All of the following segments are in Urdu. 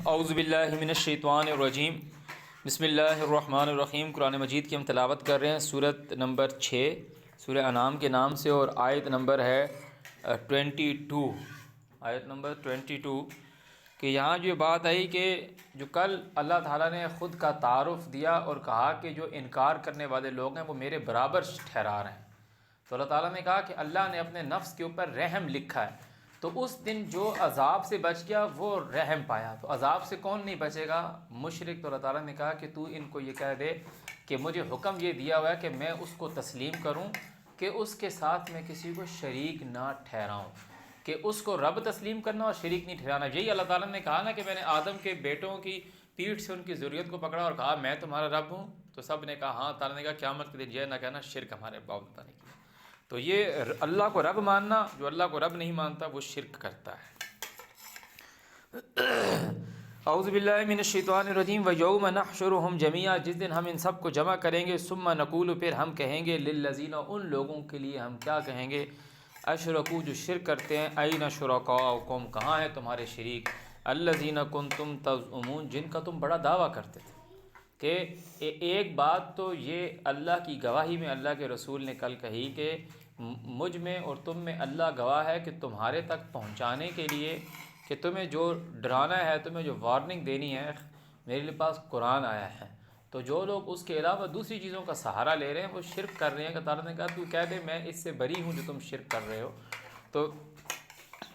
اعوذ باللہ من الشیطان الرجیم بسم اللہ الرحمن الرحیم۔ قرآن مجید کی ہم تلاوت کر رہے ہیں سورۃ نمبر 6 سورہ انعام کے نام سے، اور آیت نمبر ہے 22، آیت نمبر 22 کہ یہاں جو بات آئی کہ جو کل اللہ تعالیٰ نے خود کا تعارف دیا اور کہا کہ جو انکار کرنے والے لوگ ہیں وہ میرے برابر ٹھہرا رہے ہیں، تو اللہ تعالیٰ نے کہا کہ اللہ نے اپنے نفس کے اوپر رحم لکھا ہے، تو اس دن جو عذاب سے بچ گیا وہ رحم پایا۔ تو عذاب سے کون نہیں بچے گا؟ مشرک۔ تو اللہ تعالیٰ نے کہا کہ تو ان کو یہ کہہ دے کہ مجھے حکم یہ دیا ہوا ہے کہ میں اس کو تسلیم کروں کہ اس کے ساتھ میں کسی کو شریک نہ ٹھہراؤں، کہ اس کو رب تسلیم کرنا اور شریک نہیں ٹھہرانا۔ یہی اللہ تعالیٰ نے کہا نا کہ میں نے آدم کے بیٹوں کی پیٹھ سے ان کی ذریت کو پکڑا اور کہا میں تمہارا رب ہوں، تو سب نے کہا ہاں۔ تعالیٰ نے کہا قیامت کے دن یہ نہ کہنا شرک ہمارے باپ دادا نے کیا۔ تو یہ اللہ کو رب ماننا، جو اللہ کو رب نہیں مانتا وہ شرک کرتا ہے۔ اعوذ باللہ من الشیطان الرجیم ویوم نحشرہم جمیعا، جس دن ہم ان سب کو جمع کریں گے، ثم نقول، پھر ہم کہیں گے، للذین، ان لوگوں کے لیے ہم کیا کہیں گے، اشرکوا، جو شرک کرتے ہیں، این شرکاؤکم، کہاں ہیں تمہارے شریک، الذین کنتم تزعمون، جن کا تم بڑا دعویٰ کرتے تھے۔ کہ ایک بات تو یہ اللہ کی گواہی میں اللہ کے رسول نے کل کہی کہ مجھ میں اور تم میں اللہ گواہ ہے کہ تمہارے تک پہنچانے کے لیے کہ تمہیں جو ڈرانا ہے، تمہیں جو وارننگ دینی ہے، میرے پاس قرآن آیا ہے۔ تو جو لوگ اس کے علاوہ دوسری چیزوں کا سہارا لے رہے ہیں وہ شرک کر رہے ہیں، کہ تعالیٰ نے کہا تو کہہ دے میں اس سے بری ہوں جو تم شرک کر رہے ہو۔ تو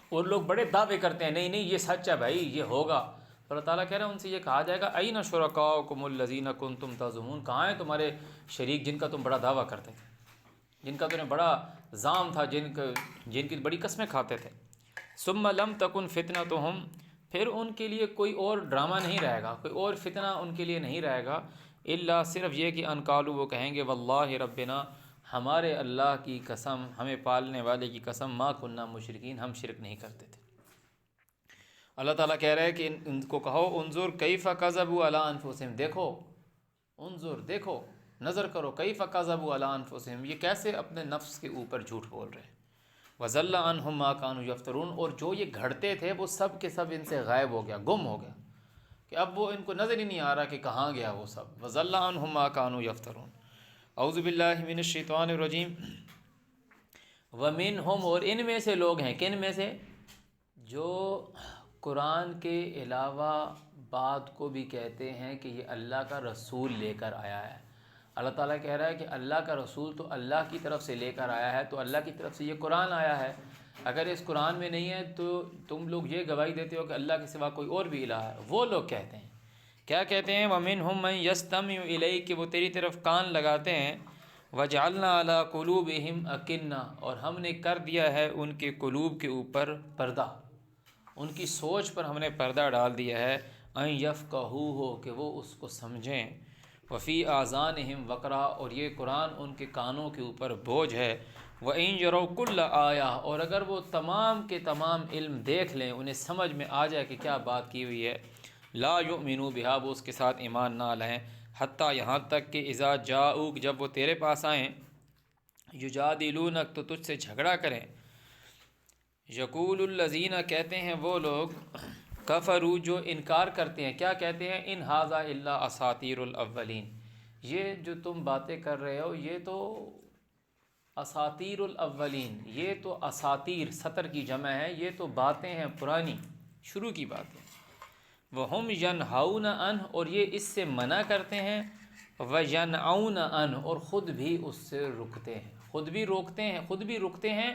اور لوگ بڑے دعوے کرتے ہیں نہیں نہیں یہ سچ ہے بھائی، یہ ہوگا۔ تو اللہ تعالیٰ کہہ رہے ہیں ان سے یہ کہا جائے گا این شرکاؤکم الذین کنتم تزعمون، کہاں ہیں تمہارے شریک جن کا تم بڑا دعویٰ کرتے تھے، جن کا تمہیں بڑا زعم تھا، جن کی بڑی قسمیں کھاتے تھے۔ ثم لم تکن فتنتہم، پھر ان کے لیے کوئی اور ڈرامہ نہیں رہے گا، کوئی اور فتنہ ان کے لیے نہیں رہے گا، الا، صرف یہ کہ ان قالوا، وہ کہیں گے، واللہ ربنا، ہمارے اللہ کی قسم، ہمیں پالنے والے کی قسم، ما کننا مشرکین، ہم شرک نہیں کرتے تھے۔ اللہ تعالیٰ کہہ رہے ہیں کہ ان کو کہو انظر کیف کذبوا علی انفسہم، دیکھو، انظر، دیکھو، نظر کرو، کیف کذبوا علی انفسہم، یہ کیسے اپنے نفس کے اوپر جھوٹ بول رہے ہیں۔ وضل عنہم ما کانوا یفترون، اور جو یہ گھڑتے تھے وہ سب کے سب ان سے غائب ہو گیا، گم ہو گیا، کہ اب وہ ان کو نظر ہی نہیں آ رہا کہ کہاں گیا وہ سب۔ وضل عنہم ما کانوا یفترون۔ اعوذ باللہ من الشیطان الرجیم ومنہم، اور ان میں سے لوگ ہیں، کن میں سے؟ جو قرآن کے علاوہ بات کو بھی کہتے ہیں کہ یہ اللہ کا رسول لے کر آیا ہے۔ اللہ تعالیٰ کہہ رہا ہے کہ اللہ کا رسول تو اللہ کی طرف سے لے کر آیا ہے، تو اللہ کی طرف سے یہ قرآن آیا ہے۔ اگر اس قرآن میں نہیں ہے تو تم لوگ یہ گواہی دیتے ہو کہ اللہ کے سوا کوئی اور بھی الہ ہے۔ وہ لوگ کہتے ہیں، کیا کہتے ہیں؟ وَمِنْهُمْ مَنْ يَسْتَمِعُ إِلَيْكَ، کہ وہ تیری طرف کان لگاتے ہیں، وَجَعَلْنَا عَلَىٰ قُلُوبِهِمْ أَكِنَّةً، اور ہم نے کر دیا ہے ان کے قلوب کے اوپر پردہ، ان کی سوچ پر ہم نے پردہ ڈال دیا ہے، ان یفقہوہ، کہ وہ اس کو سمجھیں، وفی آذانہم وقرا، اور یہ قرآن ان کے کانوں کے اوپر بوجھ ہے، وَإِن یروا کل آیہ، اور اگر وہ تمام کے تمام علم دیکھ لیں، انہیں سمجھ میں آ جائے کہ کیا بات کی ہوئی ہے، لا یؤمنوا بہا، وہ اس کے ساتھ ایمان نہ لائیں، حتیٰ، یہاں تک کہ اذا جاؤک، جب وہ تیرے پاس آئیں، یجادلونک، تو تجھ سے جھگڑا کریں، یقول الذین، کہتے ہیں وہ لوگ، کفروا، جو انکار کرتے ہیں، کیا کہتے ہیں؟ ان ھذا الا اساطیر الاولین، یہ جو تم باتیں کر رہے ہو یہ تو اساطیر الاولین، یہ تو اساطیر، سطر کی جمع ہے، یہ تو باتیں ہیں پرانی، شروع کی باتیں۔ وہم ینہون عنہ، اور یہ اس سے منع کرتے ہیں، وینأون عنہ، اور خود بھی اس سے رکتے ہیں، خود بھی روکتے ہیں، خود بھی رکتے ہیں۔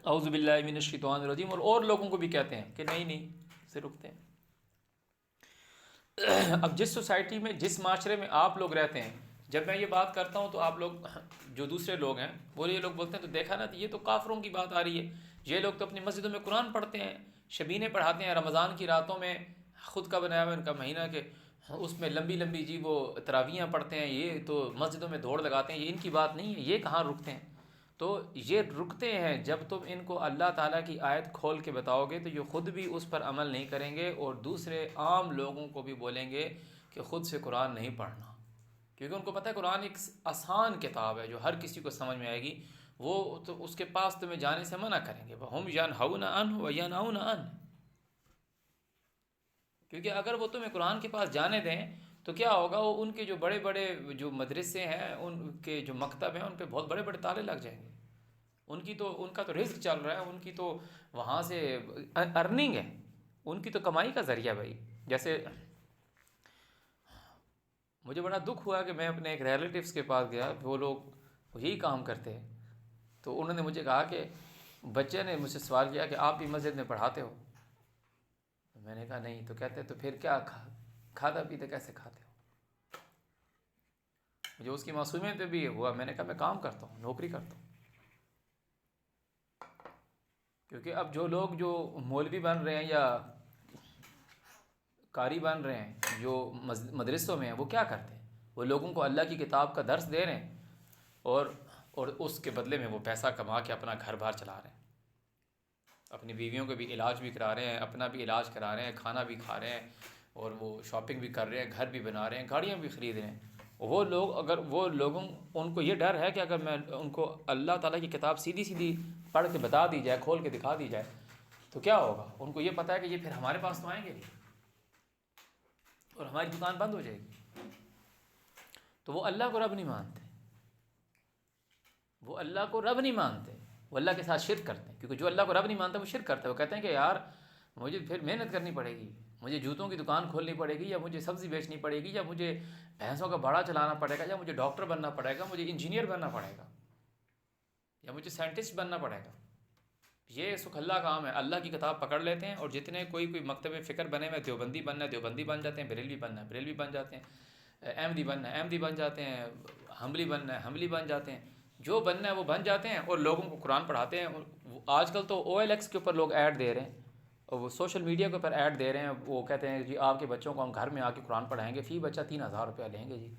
اعوذ باللہ من الشیطان الرجیم، اور لوگوں کو بھی کہتے ہیں کہ نہیں نہیں سے رکتے ہیں۔ اب جس سوسائٹی میں، جس معاشرے میں آپ لوگ رہتے ہیں، جب میں یہ بات کرتا ہوں تو آپ لوگ، جو دوسرے لوگ ہیں وہ یہ لوگ بولتے ہیں تو دیکھا نا، یہ تو کافروں کی بات آ رہی ہے، یہ لوگ تو اپنی مسجدوں میں قرآن پڑھتے ہیں، شبینے پڑھاتے ہیں، رمضان کی راتوں میں خود کا بنایا ہوا ان کا مہینہ کہ اس میں لمبی لمبی جی وہ تراویحیں پڑھتے ہیں، یہ تو مسجدوں میں دوڑ لگاتے ہیں، یہ ان کی بات نہیں ہے، یہ کہاں رکتے ہیں؟ تو یہ رکتے ہیں جب تم ان کو اللہ تعالیٰ کی آیت کھول کے بتاؤ گے تو یہ خود بھی اس پر عمل نہیں کریں گے، اور دوسرے عام لوگوں کو بھی بولیں گے کہ خود سے قرآن نہیں پڑھنا، کیونکہ ان کو پتہ ہے قرآن ایک آسان کتاب ہے جو ہر کسی کو سمجھ میں آئے گی، وہ تو اس کے پاس تمہیں جانے سے منع کریں گے۔ وَهُمْ يَنْهَوْنَ عَنْهُ وَيَنْأَوْنَ عَنْهُ، کیونکہ اگر وہ تمہیں قرآن کے پاس جانے دیں تو کیا ہوگا، وہ ان کے جو بڑے بڑے جو مدرسے ہیں، ان کے جو مکتب ہیں، ان پہ بہت بڑے بڑے تالے لگ جائیں گے۔ ان کا تو رزق چل رہا ہے، ان کی تو وہاں سے ارننگ ہے، ان کی تو کمائی کا ذریعہ بھائی۔ جیسے مجھے بڑا دکھ ہوا کہ میں اپنے ایک ریلیٹیوز کے پاس گیا، وہ لوگ یہی کام کرتے ہیں، تو انہوں نے مجھے کہا کہ بچے نے مجھ سے سوال کیا کہ آپ بھی مسجد میں پڑھاتے ہو؟ میں نے کہا نہیں۔ تو کہتے تو پھر کیا کھاتا پیتے کیسے کھاتے ہو؟ مجھے اس کی معصومیت پہ بھی ہوا، میں نے کہا میں کام کرتا ہوں، نوکری کرتا ہوں۔ کیونکہ اب جو لوگ جو مولوی بن رہے ہیں یا قاری بن رہے ہیں، جو مدرسوں میں ہیں، وہ کیا کرتے ہیں؟ وہ لوگوں کو اللہ کی کتاب کا درس دے رہے ہیں، اور اس کے بدلے میں وہ پیسہ کما کے اپنا گھر بار چلا رہے ہیں، اپنی بیویوں کے بھی علاج بھی کرا رہے ہیں، اپنا بھی علاج کرا رہے ہیں، کھانا بھی کھا رہے ہیں، اور وہ شاپنگ بھی کر رہے ہیں، گھر بھی بنا رہے ہیں، گاڑیاں بھی خرید رہے ہیں۔ وہ لوگ ان کو یہ ڈر ہے کہ اگر میں ان کو اللہ تعالیٰ کی کتاب سیدھی سیدھی پڑھ کے بتا دی جائے، کھول کے دکھا دی جائے، تو کیا ہوگا؟ ان کو یہ پتہ ہے کہ یہ پھر ہمارے پاس تو آئیں گے نہیں، اور ہماری دکان بند ہو جائے گی۔ تو وہ اللہ کو رب نہیں مانتے، وہ اللہ کو رب نہیں مانتے، وہ اللہ کے ساتھ شرک کرتے ہیں۔ کیونکہ جو اللہ کو رب نہیں مانتا وہ شرک کرتا ہے۔ وہ کہتے ہیں کہ یار مجھے پھر محنت کرنی پڑے گی، مجھے جوتوں کی دکان کھولنی پڑے گی، یا مجھے سبزی بیچنی پڑے گی، یا مجھے بھینسوں کا باڑا چلانا پڑے گا، یا مجھے ڈاکٹر بننا پڑے گا، مجھے انجینئر بننا پڑے گا، یا مجھے سائنٹسٹ بننا پڑے گا۔ یہ سکھ اللہ کام ہے۔ اللہ کی کتاب پکڑ لیتے ہیں، اور جتنے کوئی مکتب فکر بنے ہوئے، دیوبندی بننا ہے دیوبندی بن جاتے ہیں، بریلوی بننا ہے بریلوی بن جاتے ہیں، احمدی بننا ہے احمدی بن جاتے ہیں، حنبلی بننا ہے حنبلی بن جاتے ہیں، جو بننا ہے وہ بن جاتے ہیں، اور لوگوں کو قرآن پڑھاتے ہیں۔ آج کل تو OLX کے اوپر لوگ ایڈ دے رہے ہیں، اور وہ سوشل میڈیا کے اوپر ایڈ دے رہے ہیں۔ وہ کہتے ہیں جی آپ کے بچوں کو ہم گھر میں آ کے قرآن پڑھائیں گے، فی بچہ 3000 روپیہ لیں گے۔ جی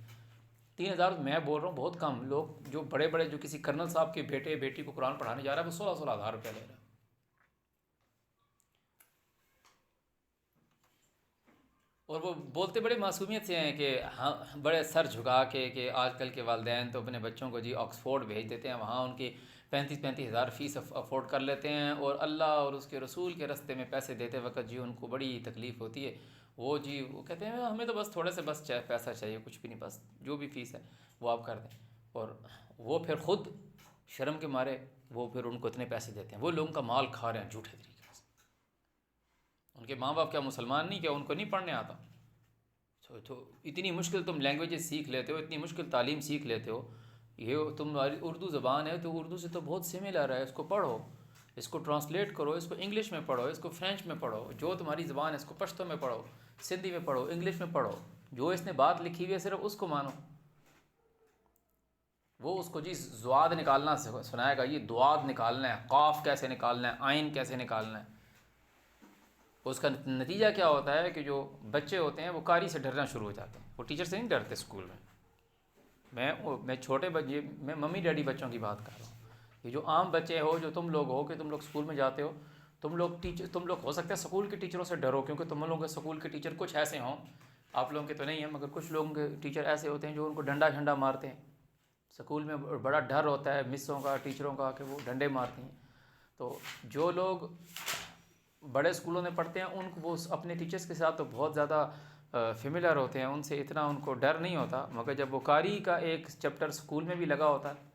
3000 میں بول رہا ہوں بہت کم۔ لوگ جو بڑے بڑے جو کسی کرنل صاحب کے بیٹے بیٹی کو قرآن پڑھانے جا رہا ہے، وہ 16 ہزار روپیہ لے رہا ہے۔ اور وہ بولتے بڑے معصومیت سے ہیں کہ ہاں، بڑے سر جھکا کے کہ آج کل کے والدین تو اپنے بچوں کو جی آکسفورڈ بھیج دیتے ہیں، وہاں ان کی 35 ہزار فیس افورڈ کر لیتے ہیں، اور اللہ اور اس کے رسول کے راستے میں پیسے دیتے وقت جی ان کو بڑی تکلیف ہوتی ہے۔ وہ کہتے ہیں ہمیں تو بس تھوڑے سے بس پیسہ چاہیے، کچھ بھی نہیں، بس جو بھی فیس ہے وہ آپ کر دیں۔ اور وہ پھر خود شرم کے مارے وہ پھر ان کو اتنے پیسے دیتے ہیں، وہ لوگوں کا مال کھا رہے ہیں جھوٹے طریقے سے۔ ان کے ماں باپ کیا مسلمان نہیں؟ کیا ان کو نہیں پڑھنے آتا؟ تو اتنی مشکل تم لینگویجز سیکھ لیتے ہو، اتنی مشکل تعلیم سیکھ لیتے ہو، یہ تمہاری اردو زبان ہے تو اردو سے تو بہت سملر ہے، اس کو پڑھو، اس کو ٹرانسلیٹ کرو، اس کو انگلش میں پڑھو، اس کو فرینچ میں پڑھو، جو تمہاری زبان ہے اس کو پشتو میں پڑھو، سندھی میں پڑھو، انگلش میں پڑھو، جو اس نے بات لکھی ہوئی ہے صرف اس کو مانو۔ وہ اس کو جی زواد نکالنا سنائے گا، یہ دواد نکالنا ہے، قاف کیسے نکالنا ہے، عین کیسے نکالنا ہے۔ اس کا نتیجہ کیا ہوتا ہے کہ جو بچے ہوتے ہیں وہ قاری سے ڈرنا شروع ہو جاتے ہیں، وہ ٹیچر سے نہیں ڈرتے اسکول میں۔ میں چھوٹے بچے، میں ممی ڈیڈی بچوں کی بات کر رہا ہوں۔ یہ جو عام بچے ہو، جو تم لوگ ہو کہ تم لوگ اسکول میں جاتے ہو، تم لوگ ہو سکتا ہے اسکول کے ٹیچروں سے ڈرو، کیونکہ تم لوگوں کے اسکول کے ٹیچر کچھ ایسے ہوں، آپ لوگوں کے تو نہیں ہیں مگر کچھ لوگوں کے ٹیچر ایسے ہوتے ہیں جو ان کو ڈنڈا جھنڈا مارتے ہیں۔ اسکول میں بڑا ڈر ہوتا ہے مسوں کا، ٹیچروں کا، کہ وہ ڈنڈے مارتی ہیں۔ تو جو لوگ بڑے اسکولوں میں پڑھتے ہیں ان کو وہ اپنے ٹیچرز کے ساتھ تو بہت زیادہ فیملیئر ہوتے ہیں، ان سے اتنا ان کو ڈر نہیں ہوتا، مگر جب وہ قاری کا ایک چیپٹر اسکول میں بھی لگا ہوتا ہے،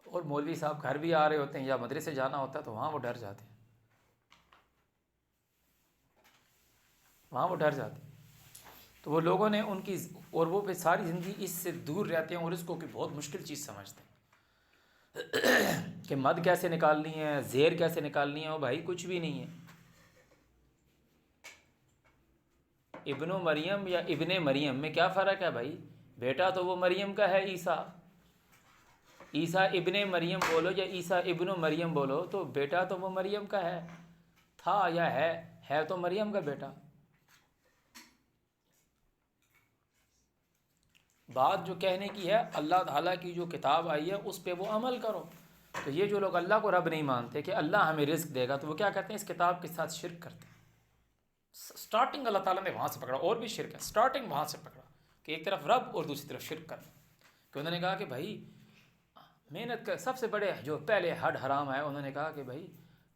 اور مولوی صاحب گھر بھی آ رہے ہوتے ہیں یا مدرسے جانا ہوتا ہے، تو وہاں وہ ڈر جاتے ہیں، وہاں وہ ڈر جاتے ہیں۔ تو وہ لوگوں نے ان کی، اور وہ پھر ساری زندگی اس سے دور رہتے ہیں، اور اس کو کہ بہت مشکل چیز سمجھتے ہیں کہ مد کیسے نکالنی ہے، زیر کیسے نکالنی ہے۔ وہ بھائی کچھ بھی نہیں ہے۔ ابن مریم یا ابن مریم میں کیا فرق ہے بھائی؟ بیٹا تو وہ مریم کا ہے، عیسیٰ ابن مریم بولو یا عیسیٰ ابن مریم بولو، تو بیٹا تو وہ مریم کا ہے، تھا یا ہے تو مریم کا بیٹا۔ بات جو کہنے کی ہے، اللہ تعالیٰ کی جو کتاب آئی ہے اس پہ وہ عمل کرو۔ تو یہ جو لوگ اللہ کو رب نہیں مانتے کہ اللہ ہمیں رزق دے گا، تو وہ کیا کرتے ہیں؟ اس کتاب کے ساتھ شرک کرتے ہیں۔ سٹارٹنگ اللہ تعالیٰ نے وہاں سے پکڑا، اور بھی شرک ہے، سٹارٹنگ وہاں سے پکڑا کہ ایک طرف رب اور دوسری طرف شرک کرنا۔ کہ انہوں نے کہا کہ بھائی محنت کا سب سے بڑے جو پہلے حد حرام ہے، انہوں نے کہا کہ بھائی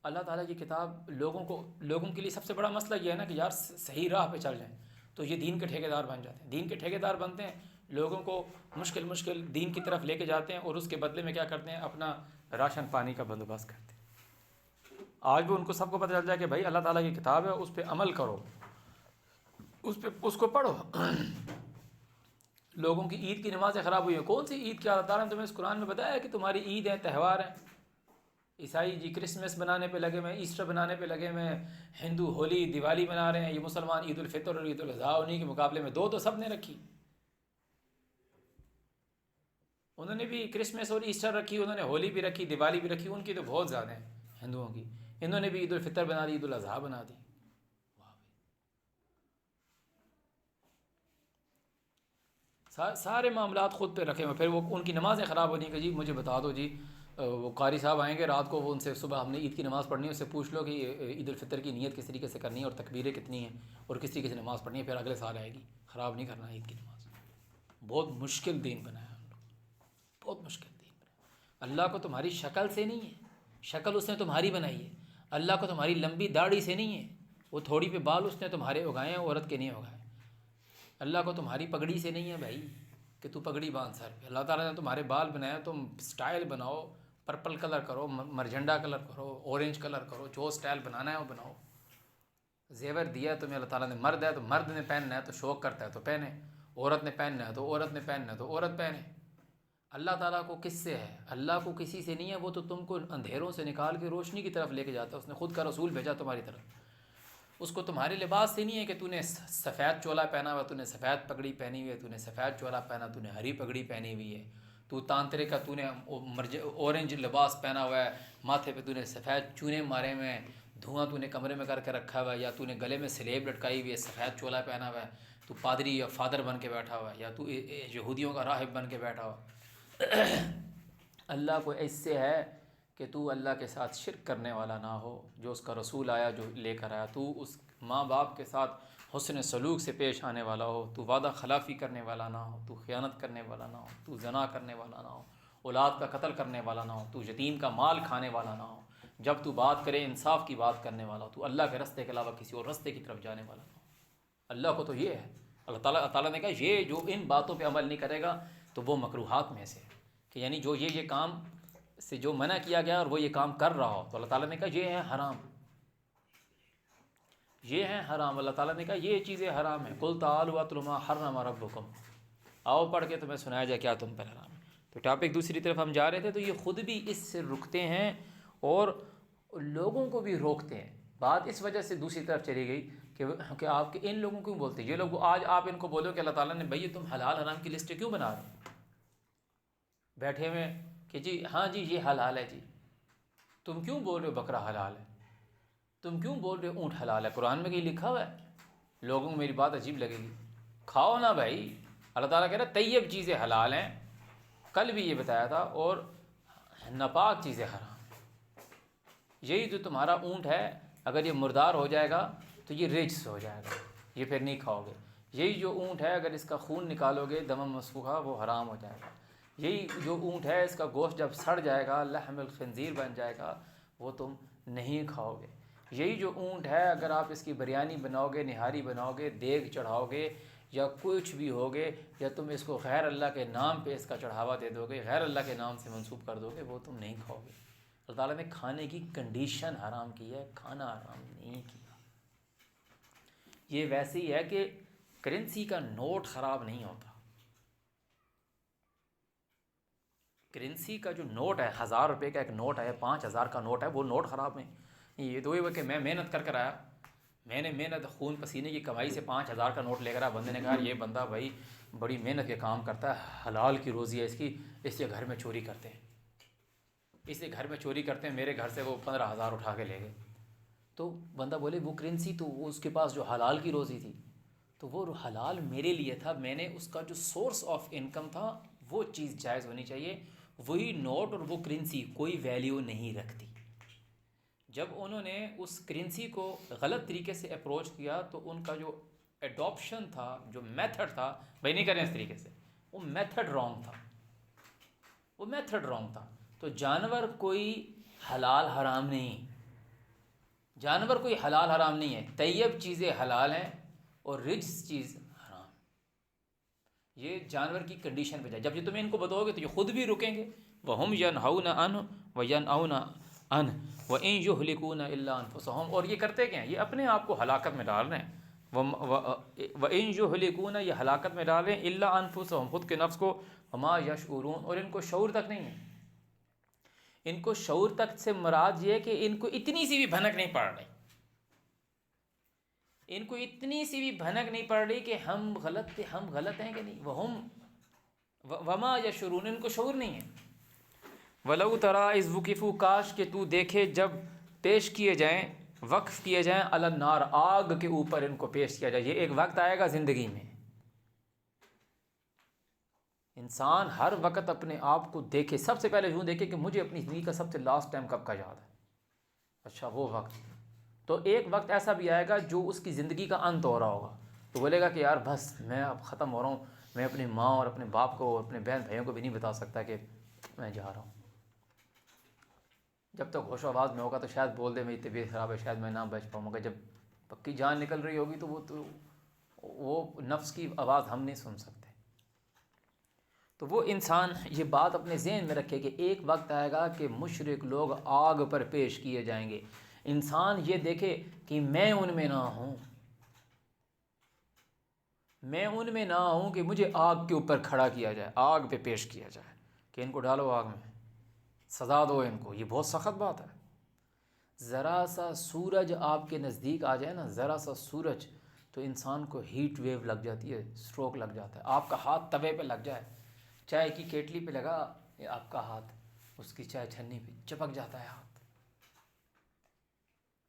اللہ تعالیٰ کی کتاب لوگوں کے لیے سب سے بڑا مسئلہ یہ ہے نا کہ یار صحیح راہ پہ چل جائیں تو یہ دین کے ٹھیکیدار بن جاتے ہیں. دین کے ٹھیکیدار بنتے ہیں، لوگوں کو مشکل دین کی طرف لے کے جاتے ہیں، اور اس کے بدلے میں کیا کرتے ہیں؟ اپنا راشن پانی کا بندوبست کرتے ہیں. آج بھی ان کو سب کو پتہ چل جائے کہ بھائی اللہ تعالیٰ کی کتاب ہے، اس پہ عمل کرو، اس کو پڑھو. لوگوں کی عید کی نمازیں خراب ہوئی ہیں. کون سی عید کی؟ اللہ تعالیٰ نے تمہیں اس قرآن میں بتایا ہے کہ تمہاری عید ہیں، تہوار ہیں. عیسائی جی کرسمس بنانے پہ لگے ہوئے ہیں، ایسٹر بنانے پہ لگے ہوئے ہیں، ہندو ہولی دیوالی بنا رہے ہیں، یہ مسلمان عید الفطر اور عید الاضحیٰ، انہیں کے مقابلے میں دو تو سب نے رکھی. انہوں نے بھی کرسمس اور ایسٹر رکھی، انہوں نے ہولی بھی رکھی، دیوالی بھی رکھی، ان کی تو بہت زیادہ ہیں ہندوؤں کی. انہوں نے بھی عید الفطر بنا دی، عید الاضحیٰ بنا دی. سارے معاملات خود پہ رکھے ہوئے. پھر وہ ان کی نمازیں خراب ہونی کہ جی مجھے بتا دو جی، وہ قاری صاحب آئیں گے رات کو، وہ ان سے صبح ہم نے عید کی نماز پڑھنی ہے، اس سے پوچھ لو کہ عید الفطر کی نیت کس طریقے سے کرنی ہے اور تکبیریں کتنی ہیں اور کس طریقے سے نماز پڑھنی ہے، پھر اگلے سال آئے گی. خراب نہیں کرنا عید کی نماز. بہت مشکل دین بنایا ہم لوگ، بہت مشکل دین بنایا. اللہ کو تمہاری شکل سے نہیں ہے، شکل اس نے تمہاری بنائی ہے. اللہ کو تمہاری لمبی داڑھی سے نہیں ہے، وہ تھوڑی پہ بال اس نے تمہارے اگائے ہیں، عورت کے نہیں اگائے. اللہ کو تمہاری پگڑی سے نہیں ہے بھائی کہ تو پگڑی باندھ سر پہ. اللہ تعالیٰ نے تمہارے بال بنایا، تم سٹائل بناؤ، پرپل کلر کرو، مرجنڈا کلر کرو، اورنج کلر کرو، جو سٹائل بنانا ہے وہ بناؤ. زیور دیا ہے تمہیں اللہ تعالیٰ نے. مرد ہے تو مرد نے پہننا ہے تو شوق کرتا ہے تو پہنے، عورت نے پہننا ہے تو عورت نے پہننا ہے تو عورت پہنے. اللہ تعالیٰ کو کس سے ہے؟ اللہ کو کسی سے نہیں ہے. وہ تو تم کو اندھیروں سے نکال کے روشنی کی طرف لے کے جاتا ہے. اس نے خود کا رسول بھیجا تمہاری طرف. اس کو تمہارے لباس سے نہیں ہے کہ تو نے سفید چولا پہنا ہوا، تو نے سفید پگڑی پہنی ہوئی ہے، تو نے سفید چولا پہنا، تو نے ہری پگڑی پہنی ہوئی ہے، تو تانترے کا تو نے اورنج لباس پہنا ہوا ہے، ماتھے پہ تو نے سفید چونے مارے ہوئے ہیں، دھواں تو نے کمرے میں کر کے رکھا ہوا ہے، یا تو نے گلے میں سلیب لٹکائی ہوئی ہے، سفید چولا پہنا ہوا ہے، تو پادری یا فادر بن کے بیٹھا ہوا ہے، یا تو یہودیوں کا راہب بن کے بیٹھا ہوا. اللہ کو اس سے ہے کہ تو اللہ کے ساتھ شرک کرنے والا نہ ہو. جو اس کا رسول آیا، جو لے کر آیا، تو اس ماں باپ کے ساتھ حسن سلوک سے پیش آنے والا ہو، تو وعدہ خلافی کرنے والا نہ ہو، تو خیانت کرنے والا نہ ہو، تو زنا کرنے والا نہ ہو، اولاد کا قتل کرنے والا نہ ہو، تو یتیم کا مال کھانے والا نہ ہو. جب تو بات کرے انصاف کی بات کرنے والا ہو، تو اللہ کے رستے کے علاوہ کسی اور رستے کی طرف جانے والا نہ ہو. اللہ کو تو یہ ہے. اللہ تعالیٰ نے کہا یہ جو ان باتوں پہ عمل نہیں کرے گا تو وہ مکروہات میں سے ہے، کہ یعنی جو یہ کام سے جو منع کیا گیا اور وہ یہ کام کر رہا ہو، تو اللہ تعالیٰ نے کہا یہ ہے حرام، یہ ہے حرام. اللہ تعالیٰ نے کہا یہ چیزیں حرام ہیں. قل تعالوا اتل ما حرم ربکم، آؤ پڑھ کے تمہیں سنایا جائے کیا تم پر حرام ہے. تو ٹاپک دوسری طرف ہم جا رہے تھے، تو یہ خود بھی اس سے رکتے ہیں اور لوگوں کو بھی روکتے ہیں. بات اس وجہ سے دوسری طرف چلی گئی کہ آپ کے ان لوگوں کیوں بولتے ہیں. یہ لوگ آج آپ ان کو بولو کہ اللہ تعالیٰ نے بھائی تم حلال حرام کی لسٹیں کیوں بنا رہے ہیں بیٹھے ہوئے کہ جی ہاں جی یہ حلال ہے. جی تم کیوں بول رہے ہو بکرا حلال ہے؟ تم کیوں بول رہے ہو اونٹ حلال ہے؟ قرآن میں کہیں لکھا ہوا ہے؟ لوگوں کو میری بات عجیب لگے گی. کھاؤ نا بھائی. اللہ تعالیٰ کہہ رہا ہے طیب چیزیں حلال ہیں، کل بھی یہ بتایا تھا، اور ناپاک چیزیں حرام. یہی جو تمہارا اونٹ ہے اگر یہ مردار ہو جائے گا تو یہ رجس ہو جائے گا، یہ پھر نہیں کھاؤ گے. یہی جو اونٹ ہے اگر اس کا خون نکالو گے دم مسفوحہ، وہ حرام ہو جائے گا. یہی جو اونٹ ہے اس کا گوشت جب سڑ جائے گا لحم الخنزیر بن جائے گا، وہ تم نہیں کھاؤ گے. یہی جو اونٹ ہے اگر آپ اس کی بریانی بناؤ گے، نہاری بناؤ گے، دیگ چڑھاؤ گے یا کچھ بھی ہوگے، یا تم اس کو غیر اللہ کے نام پہ اس کا چڑھاوا دے دو گے، غیر اللہ کے نام سے منسوب کر دو گے، وہ تم نہیں کھاؤ گے. اللہ تعالیٰ نے کھانے کی کنڈیشن حرام کی ہے، کھانا حرام نہیں کیا. یہ ویسے ہی ہے کہ کرنسی کا نوٹ خراب نہیں ہوتا. کرنسی کا جو نوٹ ہے، 1000 روپے کا ایک نوٹ ہے، 5000 کا نوٹ ہے، وہ نوٹ خراب نہیں. یہ تو یہ کہ میں محنت کر آیا، میں نے محنت خون پسینے کی کمائی سے 5000 کا نوٹ لے کر آیا. بندے نے کہا یہ بندہ بھائی بڑی محنت کے کام کرتا ہے، حلال کی روزی ہے اس کی، اس لیے گھر میں چوری کرتے ہیں، اس لیے گھر میں چوری کرتے ہیں، میرے گھر سے وہ 15000 اٹھا کے لے گئے. تو بندہ بولے وہ کرنسی تو وہ اس کے پاس جو حلال کی روزی تھی، تو وہ حلال میرے لیے تھا، میں نے اس کا جو سورس آف انکم تھا وہ چیز جائز ہونی چاہیے. وہی نوٹ اور وہ کرنسی کوئی ویلیو نہیں رکھتی. جب انہوں نے اس کرنسی کو غلط طریقے سے اپروچ کیا تو ان کا جو ایڈاپشن تھا، جو میتھڈ تھا، بھائی نہیں کریں اس طریقے سے، وہ میتھڈ رانگ تھا، وہ میتھڈ رانگ تھا. تو جانور کوئی حلال حرام نہیں، جانور کوئی حلال حرام نہیں ہے، طیب چیزیں حلال ہیں اور رجس چیز حرام۔ یہ جانور کی کنڈیشن پہ جائے، جب یہ تمہیں ان کو بتاؤ گے تو یہ خود بھی رکیں گے۔ وَهُمْ يَنْهَوْنَ عَنْهُ وَيَنْأَوْنَ عَنْهُ وَإِنْ يُهْلِكُونَ إِلَّا أَنفُسَهُمْ، اور یہ کرتے کیا ہیں؟ یہ اپنے آپ کو ہلاکت میں ڈال رہے ہیں۔ وَإِنْ يُهْلِكُونَ، یہ ہلاکت میں ڈال رہے ہیں، إِلَّا أَنفُسَهُمْ، خود کے نفس کو، وَمَا يَشْعُرُونَ، اور ان کو شعور تک نہیں ہے۔ ان کو شعور تک سے مراد یہ ہے کہ ان کو اتنی سی بھی بھنک نہیں پڑ رہی، ان کو اتنی سی بھی بھنک نہیں پڑ رہی کہ ہم غلط ہیں کہ نہیں۔ وما یشعرون، ان کو شعور نہیں ہے۔ ولو تری اذ وقفوا، کاش کہ تو دیکھے جب پیش کیے جائیں، وقف کیے جائیں، علی النار، آگ کے اوپر ان کو پیش کیا جائے۔ یہ ایک وقت آئے گا زندگی میں، انسان ہر وقت اپنے آپ کو دیکھے، سب سے پہلے یوں دیکھے کہ مجھے اپنی زندگی کا سب سے لاسٹ ٹائم کب کا یاد ہے۔ اچھا وہ وقت، تو ایک وقت ایسا بھی آئے گا جو اس کی زندگی کا انت ہو رہا ہوگا، تو بولے گا کہ یار بس میں اب ختم ہو رہا ہوں، میں اپنی ماں اور اپنے باپ کو اور اپنے بہن بھائیوں کو بھی نہیں بتا سکتا کہ میں جا رہا ہوں۔ جب تک ہوش و آواز میں ہوگا تو شاید بول دے میری طبیعت خراب ہے، شاید میں نہ بچ پاؤں گا۔ جب پکی جان نکل رہی ہوگی تو وہ نفس کی آواز ہم نہیں سن سکتے۔ تو وہ انسان یہ بات اپنے ذہن میں رکھے کہ ایک وقت آئے گا کہ مشرک لوگ آگ پر پیش کیے جائیں گے۔ انسان یہ دیکھے کہ میں ان میں نہ ہوں، میں ان میں نہ ہوں کہ مجھے آگ کے اوپر کھڑا کیا جائے، آگ پہ پیش کیا جائے کہ ان کو ڈالو آگ میں، سزا دو ان کو۔ یہ بہت سخت بات ہے۔ ذرا سا سورج آپ کے نزدیک آ جائے نا، ذرا سا سورج، تو انسان کو ہیٹ ویو لگ جاتی ہے، سٹروک لگ جاتا ہے۔ آپ کا ہاتھ توے پہ لگ جائے، چائے کی کیٹلی پہ لگا یہ آپ کا ہاتھ، اس کی چائے چھنی پہ چپک جاتا ہے ہاتھ۔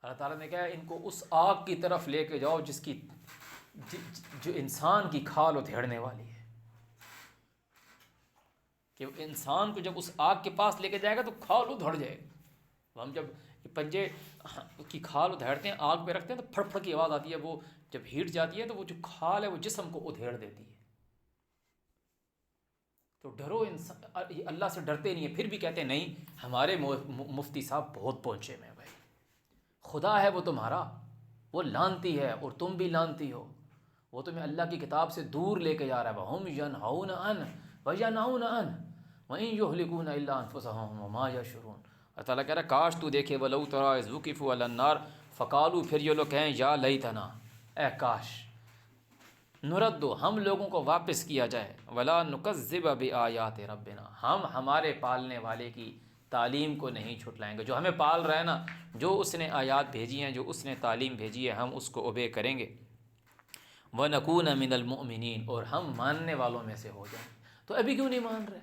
اللہ تعالیٰ نے کہا ان کو اس آگ کی طرف لے کے جاؤ جو انسان کی کھال ادھیڑنے والی ہے، کہ انسان کو جب اس آگ کے پاس لے کے جائے گا تو کھال ادھڑ جائے گا۔ ہم جب پنجے کی کھال ادھیڑتے ہیں، آگ پہ رکھتے ہیں تو پھڑ پھڑ کی آواز آتی ہے، وہ جب ہیٹ جاتی ہے تو وہ جو کھال ہے وہ جسم کو ادھیڑ دیتی ہے۔ تو ڈرو، اللہ سے ڈرتے نہیں ہیں، پھر بھی کہتے ہیں نہیں ہمارے مفتی صاحب بہت پہنچے میں بھائی، خدا ہے وہ تمہارا، وہ لانتی ہے اور تم بھی لانتی ہو، وہ تمہیں اللہ کی کتاب سے دور لے کے جا رہا ہے۔ وَهُمْ يَنْهَوْنَ عَنْهُ وَيَنْأَوْنَ عَنْهُ وَإِنْ يُهْلِكُونَ إِلَّا أَنفُسَهُمْ وَمَا يَشْعُرُونَ۔ اللہ تعالیٰ کہہ رہا ہے کاش تو دیکھے، وَلَوْ تَرَىٰ إِذْ وُقِفُوا عَلَى النَّارِ، فقالوا، پھر یہ لوگ کہیں یا لیتنا، اے کاش، نردو، ہم لوگوں کو واپس کیا جائے، ولا نکذب بآیات ربنا، ہم ہمارے پالنے والے کی تعلیم کو نہیں چھٹلائیں گے۔ جو ہمیں پال رہا ہے نا، جو اس نے آیات بھیجی ہیں، جو اس نے تعلیم بھیجی ہے، ہم اس کو اوبے کریں گے۔ وَنَكُونَ مِنَ الْمُؤْمِنِينَ، اور ہم ماننے والوں میں سے ہو جائیں۔ تو ابھی کیوں نہیں مان رہے؟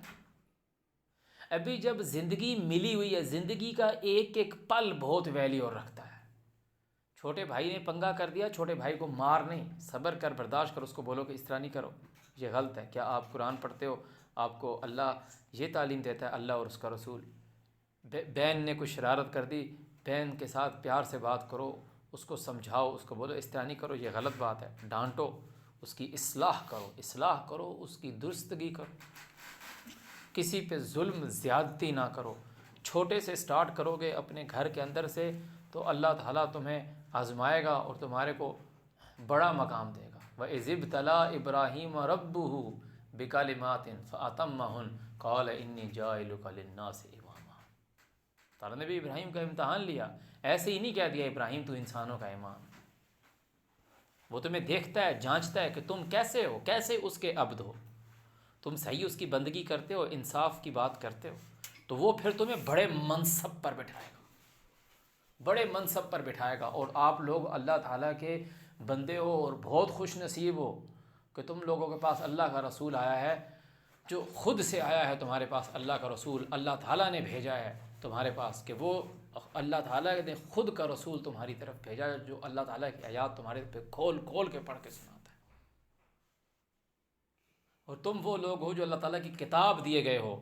ابھی جب زندگی ملی ہوئی ہے، زندگی کا ایک ایک پل بہت ویلیو رکھتا ہے۔ چھوٹے بھائی نے پنگا کر دیا، چھوٹے بھائی کو مار نہیں، صبر کر، برداشت کر، اس کو بولو کہ اس طرح نہیں کرو، یہ غلط ہے۔ کیا آپ قرآن پڑھتے ہو؟ آپ کو اللہ یہ تعلیم دیتا ہے، اللہ اور اس کا رسول۔ بہن نے کوئی شرارت کر دی، بہن کے ساتھ پیار سے بات کرو، اس کو سمجھاؤ، اس کو بولو اس طرح نہیں کرو، یہ غلط بات ہے، ڈانٹو، اس کی اصلاح کرو، اس کی درستگی کرو، کسی پہ ظلم زیادتی نہ کرو۔ چھوٹے سے سٹارٹ کرو گے اپنے گھر کے اندر سے تو اللہ تعالیٰ تمہیں آزمائے گا اور تمہارے کو بڑا مقام دے گا۔ وَإِذِ ابْتَلَىٰ إِبْرَاهِيمَ رَبُّهُ بِكَلِمَاتٍ فَأَتَمَّهُنَّ قَالَ إِنِّي جَاعِلُكَ لِلنَّاسِ إِمَامًا۔ تعالیٰ نے بھی ابراہیم کا امتحان لیا، ایسے ہی نہیں کہہ دیا ابراہیم تو انسانوں کا امام۔ وہ تمہیں دیکھتا ہے، جانچتا ہے کہ تم کیسے ہو، کیسے اس کے عبد ہو، تم صحیح اس کی بندگی کرتے ہو، انصاف کی بات کرتے ہو، تو وہ پھر تمہیں بڑے منصب پر بٹھائے گا، بڑے منصب پر بٹھائے گا۔ اور آپ لوگ اللہ تعالیٰ کے بندے ہو اور بہت خوش نصیب ہو کہ تم لوگوں کے پاس اللہ کا رسول آیا ہے، جو خود سے آیا ہے تمہارے پاس۔ اللہ کا رسول اللہ تعالیٰ نے بھیجا ہے تمہارے پاس، کہ وہ اللہ تعالیٰ نے خود کا رسول تمہاری طرف بھیجا ہے، جو اللہ تعالیٰ کی آیات تمہارے پہ کھول کھول کے پڑھ کے سناتا ہے۔ اور تم وہ لوگ ہو جو اللہ تعالیٰ کی کتاب دیے گئے ہو،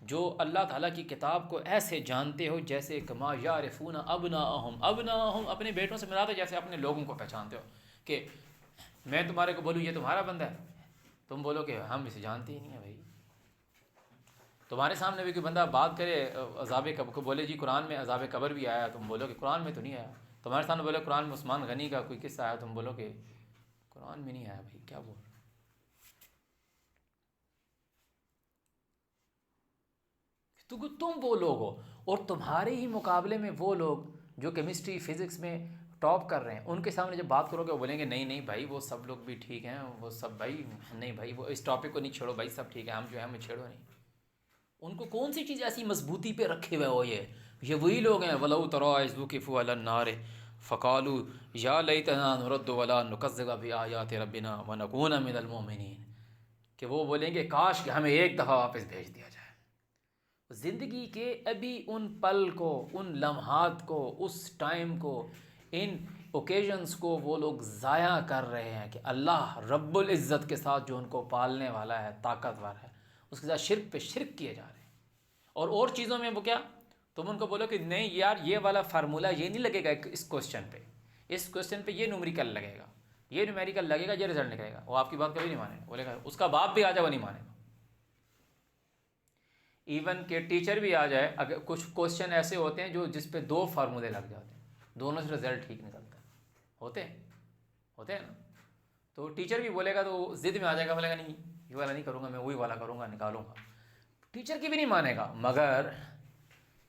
جو اللہ تعالیٰ کی کتاب کو ایسے جانتے ہو جیسے کما یعرفون ابناءہم، اپنے بیٹوں سے مراد ہے جیسے اپنے لوگوں کو پہچانتے ہو، کہ میں تمہارے کو بولوں یہ تمہارا بندہ ہے، تم بولو کہ ہم اسے جانتے ہی نہیں ہیں بھائی۔ تمہارے سامنے بھی کوئی بندہ بات کرے عذاب قبر کو، بولے جی قرآن میں عذاب قبر بھی آیا، تم بولو کہ قرآن میں تو نہیں آیا، تمہارے سامنے بولے قرآن میں عثمان غنی کا کوئی قصہ آیا، تم بولو کہ قرآن میں نہیں آیا، بھائی کیا بول رہے تو تم وہ لوگ ہو، اور تمہارے ہی مقابلے میں وہ لوگ جو کیمسٹری فزکس میں ٹاپ کر رہے ہیں، ان کے سامنے جب بات کرو گے وہ بولیں گے نہیں نہیں بھائی وہ سب لوگ بھی ٹھیک ہیں، وہ سب بھائی نہیں بھائی وہ اس ٹاپک کو نہیں چھیڑو بھائی، سب ٹھیک ہے، ہم جو ہے ہمیں چھیڑو نہیں۔ ان کو کون سی چیز ایسی مضبوطی پہ رکھے ہوئے ہو، یہ وہی لوگ ہیں وَلَوْ تَرَىٰ إِذْ وُقِفُوا عَلَى النَّارِ فَقَالُوا يَا لَيْتَنَا نُرَدُّ وَلَا نُكَذِّبَ بِآيَاتِ رَبِّنَا وَنَكُونَ مِنَ الْمُؤْمِنِينَ، کہ وہ بولیں گے کاش کہ ہمیں ایک دفعہ واپس بھیج دیا جائے۔ زندگی کے ابھی ان پل کو، ان لمحات کو، اس ٹائم کو، ان اوکیزنس کو وہ لوگ ضائع کر رہے ہیں کہ اللہ رب العزت کے ساتھ جو ان کو پالنے والا ہے، طاقتور ہے، اس کے ساتھ شرک پہ شرک کیے جا رہے ہیں۔ اور چیزوں میں وہ کیا، تم ان کو بولو کہ نہیں یار یہ والا فارمولہ یہ نہیں لگے گا اس کوسچن پہ، اس کوسچن پہ یہ نومیریکل لگے گا، یہ نومیریکل لگے گا، یہ رزلٹ نکلے گا، وہ آپ کی بات کبھی نہیں مانے گا، بولے گا اس کا باپ بھی آ جائے وہ نہیں مانے گا۔ ایون کہ ٹیچر بھی آ جائے، اگر کچھ کوسچن ایسے ہوتے ہیں جس پہ 2 فارمولے لگ جاتے ہیں، دونوں سے رزلٹ ٹھیک نکلتا ہے، ہوتے ہیں نا، تو ٹیچر بھی بولے گا تو ضد میں آ جائے گا، بولے گا نہیں یہ والا نہیں کروں گا، میں وہی والا کروں گا، نکالوں گا، ٹیچر کی بھی نہیں مانے گا۔ مگر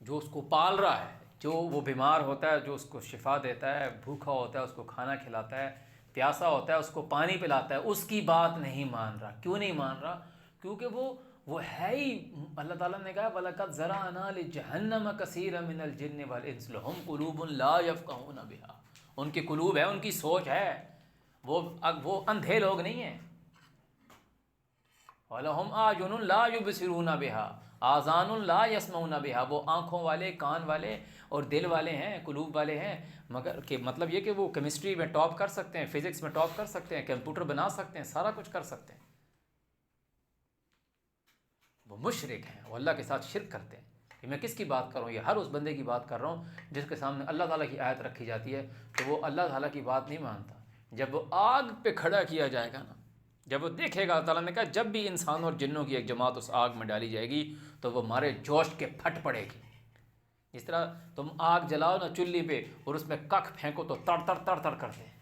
جو اس کو پال رہا ہے، جو وہ بیمار ہوتا ہے، جو اس کو شفا دیتا ہے، بھوکا ہوتا ہے اس کو کھانا کھلاتا ہے، پیاسا ہوتا ہے اس کو پانی پلاتا ہے، اس کی بات نہیں مان رہا۔ کیوں نہیں مان رہا؟ کیونکہ وہ ہے ہی، اللہ تعالیٰ نے کہا وَلَقَدْ ذَرَأْنَا لِجَهَنَّمَ كَثِيرًا مِنَ الْجِنِّ وَالْإِنسِ لَهُمْ قُلُوبٌ لَا يَفْقَهُونَ بِهَا، ان کی قلوب ہے، ان کی سوچ ہے، وہ اندھے لوگ نہیں ہیں۔ وَلَهُمْ أَعْيُنٌ لَا يُبْصِرُونَ بِهَا آذَانٌ لَا يَسْمَعُونَ بِهَا، وہ آنکھوں والے، کان والے اور دل والے ہیں، قلوب والے ہیں، مگر کہ مطلب یہ کہ وہ کیمسٹری میں ٹاپ کر سکتے ہیں، فزکس میں ٹاپ کر سکتے ہیں، کمپیوٹر بنا سکتے ہیں، سارا کچھ کر سکتے ہیں، وہ مشرک ہیں، وہ اللہ کے ساتھ شرک کرتے ہیں۔ کہ میں کس کی بات کر رہا ہوں؟ یہ ہر اس بندے کی بات کر رہا ہوں جس کے سامنے اللہ تعالیٰ کی آیت رکھی جاتی ہے تو وہ اللہ تعالیٰ کی بات نہیں مانتا۔ جب وہ آگ پہ کھڑا کیا جائے گا نا، جب وہ دیکھے گا، اللہ تعالیٰ نے کہا جب بھی انسانوں اور جنوں کی ایک جماعت اس آگ میں ڈالی جائے گی تو وہ مارے جوش کے پھٹ پڑے گی۔ جس طرح تم آگ جلاؤ نا چولہے پہ اور اس میں ککھ پھینکو تو تڑ تڑ تڑ تڑ کرتے ہیں،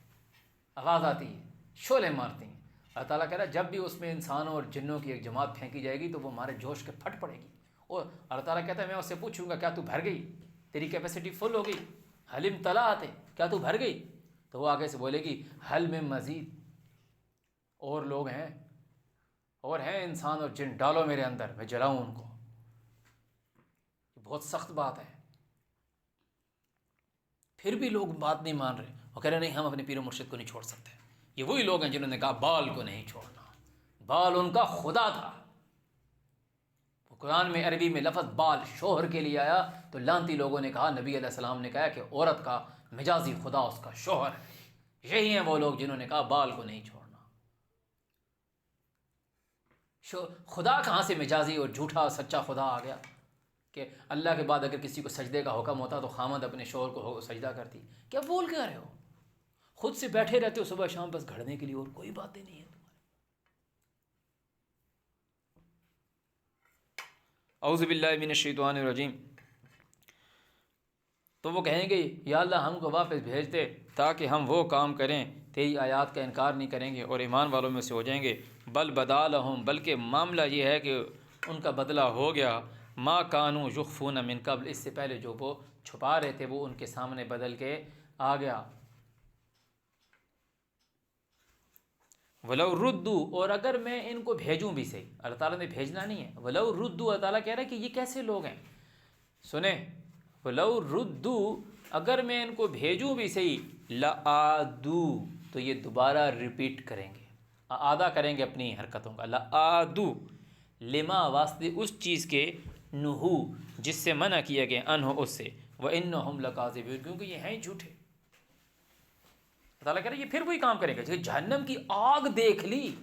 آواز آتی ہے، شعلے مارتی ہیں۔ اللہ تعالیٰ کہہ رہا ہے جب بھی اس میں انسانوں اور جنوں کی ایک جماعت پھینکی جائے گی تو وہ ہمارے جوش کے پھٹ پڑے گی۔ اور اللہ تعالیٰ کہتا ہے میں اس سے پوچھوں گا کیا تو بھر گئی، تیری کیپیسٹی فل ہو گئی، حل امتلأت، کیا تو بھر گئی؟ تو وہ آگے سے بولے گی حل میں مزید، اور لوگ ہیں، اور ہیں انسان اور جن، ڈالو میرے اندر، میں جلاؤں ان کو۔ یہ بہت سخت بات ہے، پھر بھی لوگ بات نہیں مان رہے، وہ کہہ رہے نہیں ہم اپنے پیر و مرشد کو نہیں چھوڑ سکتے۔ یہ وہی لوگ ہیں جنہوں نے کہا بال کو نہیں چھوڑنا، بال ان کا خدا تھا۔ قرآن میں عربی میں لفظ بال شوہر کے لیے آیا تو لانتی لوگوں نے کہا، نبی علیہ السلام نے کہا کہ عورت کا مجازی خدا اس کا شوہر ہے۔ یہی ہیں وہ لوگ جنہوں نے کہا بال کو نہیں چھوڑنا۔ خدا کہاں سے مجازی اور جھوٹا سچا خدا آ گیا کہ اللہ کے بعد اگر کسی کو سجدے کا حکم ہوتا تو خامد اپنے شوہر کو سجدہ کرتی؟ کیا بول کے آ رہے ہو؟ خود سے بیٹھے رہتے ہو صبح شام بس گھڑنے کے لیے، اور کوئی باتیں نہیں ہے تمہارے۔ اعوذ باللہ من الشیطان الرجیم۔ تو وہ کہیں گے یا اللہ ہم کو واپس بھیج دے تاکہ ہم وہ کام کریں، تیری آیات کا انکار نہیں کریں گے اور ایمان والوں میں سے ہو جائیں گے۔ بل بدا لہم، بلکہ معاملہ یہ ہے کہ ان کا بدلہ ہو گیا، ما کانوا یخفون من قبل، اس سے پہلے جو وہ چھپا رہے تھے وہ ان کے سامنے بدل کے آ گیا۔ وَلَوْ رُدُّوا، اور اگر میں ان کو بھیجوں بھی صحیح، اللہ تعالیٰ نے بھیجنا نہیں ہے، وَلَوْ رُدُّوا، اللہ تعالیٰ کہہ رہا ہے کہ یہ کیسے لوگ ہیں، سنیں، وَلَوْ رُدُّوا، اگر میں ان کو بھیجوں بھی صحیح، لَآدُوا، تو یہ دوبارہ ریپیٹ کریں گے، اعادہ کریں گے اپنی حرکتوں کا، لَآدُوا، لما واسطے اس چیز کے، نہو جس سے منع کیا گیا، انہو اس سے، وَإِنَّهُمْ لَكَاذِبُونَ، کیونکہ یہ ہیں جھوٹے۔ اللہ تعالیٰ کہہ رہے ہیں یہ پھر وہی کام کرے گا، جہنم کی آگ دیکھ لی،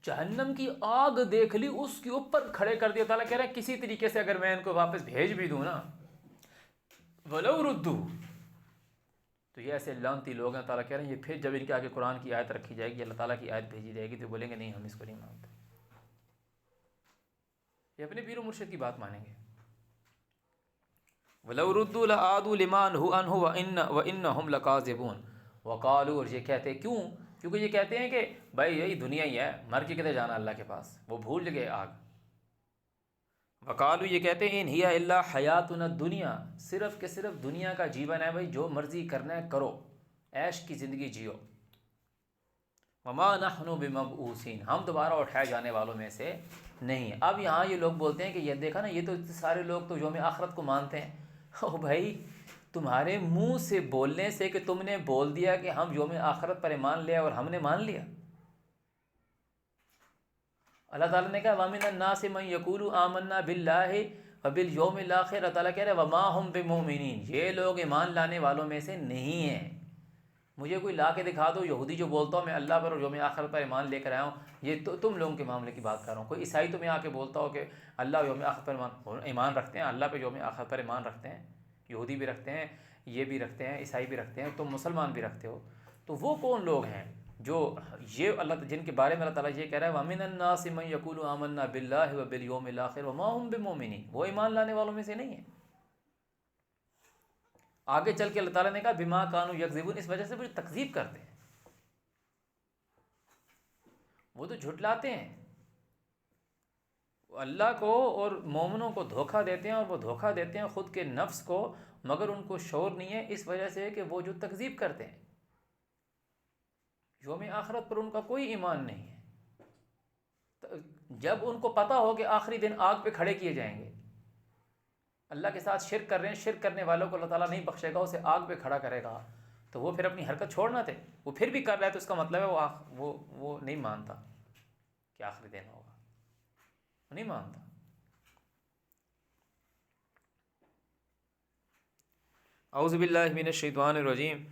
جہنم کی آگ دیکھ لی، اس کے اوپر کھڑے کر دیا۔ تعالیٰ کہہ رہا ہے کسی طریقے سے اگر میں ان کو واپس بھیج بھی دوں نا، وَلَوْ رُدُّوا، تو یہ ایسے لعنتی لوگ ہیں۔ تعالیٰ کہہ رہے ہیں یہ پھر جب ان کے آگے قرآن کی آیت رکھی جائے گی، اللہ تعالیٰ کی آیت بھیجی جائے گی تو بولیں گے نہیں ہم اس کو نہیں مانتے، یہ اپنے پیر و مرشد کی بات مانیں گے۔ وَلَوْ رُدُّوا لَعَادُوا لِمَا نُهُوا عَنْهُ وَإِنَّهُمْ لَكَاذِبُونَ وقالوا، اور یہ کہتے کیوں؟ کیونکہ یہ کہتے ہیں کہ بھائی یہی دنیا ہی ہے، مر کے کدھر جانا اللہ کے پاس، وہ بھول گئے آگ۔ وقالو، یہ کہتے ہیں ان ہی الا حیاتنا الدنیا، صرف کہ صرف دنیا کا جیون ہے، بھائی جو مرضی کرنا ہے کرو، عیش کی زندگی جیو۔ وما نحن بمبعوثین، ہم دوبارہ اٹھائے جانے والوں میں سے نہیں۔ اب یہاں یہ لوگ بولتے ہیں کہ یہ دیکھا نا، یہ تو سارے لوگ تو یوم آخرت کو مانتے ہیں۔ او بھائی، تمہارے منہ سے بولنے سے کہ تم نے بول دیا کہ ہم یوم آخرت پر ایمان لیا اور ہم نے مان لیا۔ اللہ تعالیٰ نے کہا وَمِنَ النَّاسِ مَن يَقُولُ آمَنَّا بِاللَّهِ وَبِالْيَوْمِ الْآخِرِ، اللہ تعالیٰ کہہ رہے وَمَا هُمْ بِمُؤْمِنِينَ، یہ لوگ ایمان لانے والوں میں سے نہیں ہیں۔ مجھے کوئی لا کے دکھا دو، یہودی جو بولتا ہوں میں اللہ پر اور یوم آخرت پر ایمان لے کر آیا ہوں، یہ تو تم لوگوں کے معاملے کی بات کر رہا ہوں۔ کوئی عیسائی تمہیں آ کے بولتا ہو کہ اللہ یوم آخرت پر ایمان رکھتے ہیں، اللہ پہ یوم آخرت پر ایمان رکھتے ہیں، یہودی بھی رکھتے ہیں، یہ بھی رکھتے ہیں، عیسائی بھی رکھتے ہیں، تم مسلمان بھی رکھتے ہو، تو وہ کون لوگ ہیں جو یہ اللہ جن کے بارے میں اللہ تعالیٰ یہ کہہ رہا ہے وَمِنَ النَّاسِ مَن يَقُولُ آمَنَّا بِاللَّهِ وَبِالْيَوْمِ الْآخِرِ وَمَا هُمْ بِمُؤْمِنِينَ، وہ ایمان لانے والوں میں سے نہیں ہیں۔ آگے چل کے اللہ تعالیٰ نے کہا بما کانوا یکذبون، اس وجہ سے وہ تکذیب کرتے ہیں، وہ تو جھٹلاتے ہیں، وہ اللہ کو اور مومنوں کو دھوکہ دیتے ہیں، اور وہ دھوکہ دیتے ہیں خود کے نفس کو، مگر ان کو شعور نہیں ہے، اس وجہ سے کہ وہ جو تکذیب کرتے ہیں، یوم آخرت پر ان کا کوئی ایمان نہیں ہے۔ جب ان کو پتہ ہو کہ آخری دن آگ پہ کھڑے کیے جائیں گے، اللہ کے ساتھ شرک کر رہے ہیں، شرک کرنے والوں کو اللہ تعالیٰ نہیں بخشے گا، اسے آگ پہ کھڑا کرے گا، تو وہ پھر اپنی حرکت چھوڑنا تھے، وہ پھر بھی کر رہا ہے، تو اس کا مطلب ہے وہ نہیں مانتا کہ آخری دن ہوگا، وہ نہیں مانتا۔ اعوذ باللہ من الشیطان الرجیم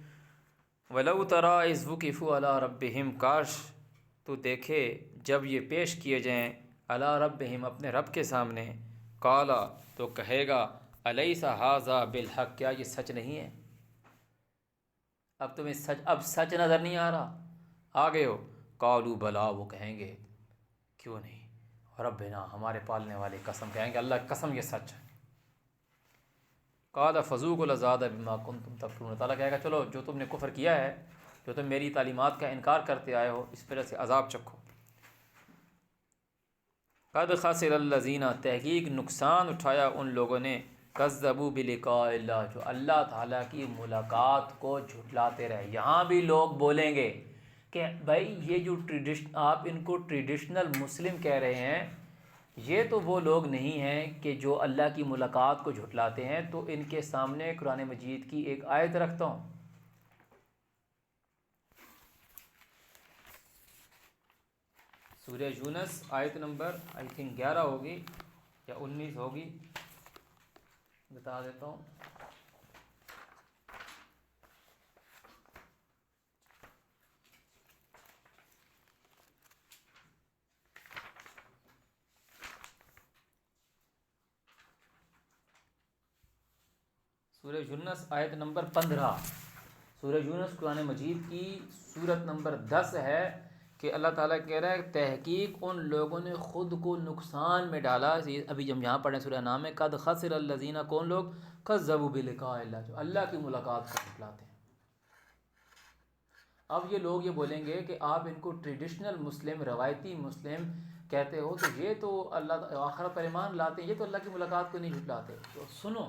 وَلَوْ تَرَىٰ إِذْ وُقِفُوا عَلَىٰ رَبِّهِمْ، کاش تو دیکھے جب یہ پیش کیے جائیں علی ربہم، اپنے رب کے سامنے، قالا تو کہے گا الیس ھذا بالحق، کیا یہ سچ نہیں ہے؟ اب تمہیں سچ نظر نہیں آ رہا؟ آ گئے ہو؟ قالوا بلا، وہ کہیں گے کیوں نہیں، ربنا، ہمارے پالنے والے قسم، کہیں گے اللہ قسم یہ سچ ہے۔ قال فذوقوا العذاب بما کنتم تکفرون، تعالیٰ کہے گا چلو جو تم نے کفر کیا ہے، جو تم میری تعلیمات کا انکار کرتے آئے ہو، اس وجہ سے عذاب چکھو۔ قد خسر الذین، تحقیق نقصان اٹھایا ان لوگوں نے، کذبوا بلقاء اللہ، جو اللہ تعالیٰ کی ملاقات کو جھٹلاتے رہے۔ یہاں بھی لوگ بولیں گے کہ بھائی یہ جو آپ ان کو ٹریڈیشنل مسلم کہہ رہے ہیں، یہ تو وہ لوگ نہیں ہیں کہ جو اللہ کی ملاقات کو جھٹلاتے ہیں، تو ان کے سامنے قرآن مجید کی ایک آیت رکھتا ہوں، سورہ یونس آیت نمبر آئی تھنک 11 ہوگی یا 19 ہوگی، بتا دیتا ہوں۔ سورہ یونس آیت نمبر 15، سورہ یونس قرآن مجید کی سورت نمبر 10 ہے کہ اللہ تعالیٰ کہہ رہا ہے تحقیق ان لوگوں نے خود کو نقصان میں ڈالا۔ ابھی ہم یہاں پڑھیں سورہ نام میں، قد خسر الذین، کون لوگ؟ کذبوا بلقاء اللہ، جو اللہ کی ملاقات کو جھٹلاتے ہیں۔ اب یہ لوگ یہ بولیں گے کہ آپ ان کو ٹریڈیشنل مسلم، روایتی مسلم کہتے ہو، تو یہ تو اللہ آخرت پر ایمان لاتے ہیں، یہ تو اللہ کی ملاقات کو نہیں جھٹلاتے۔ تو سنو،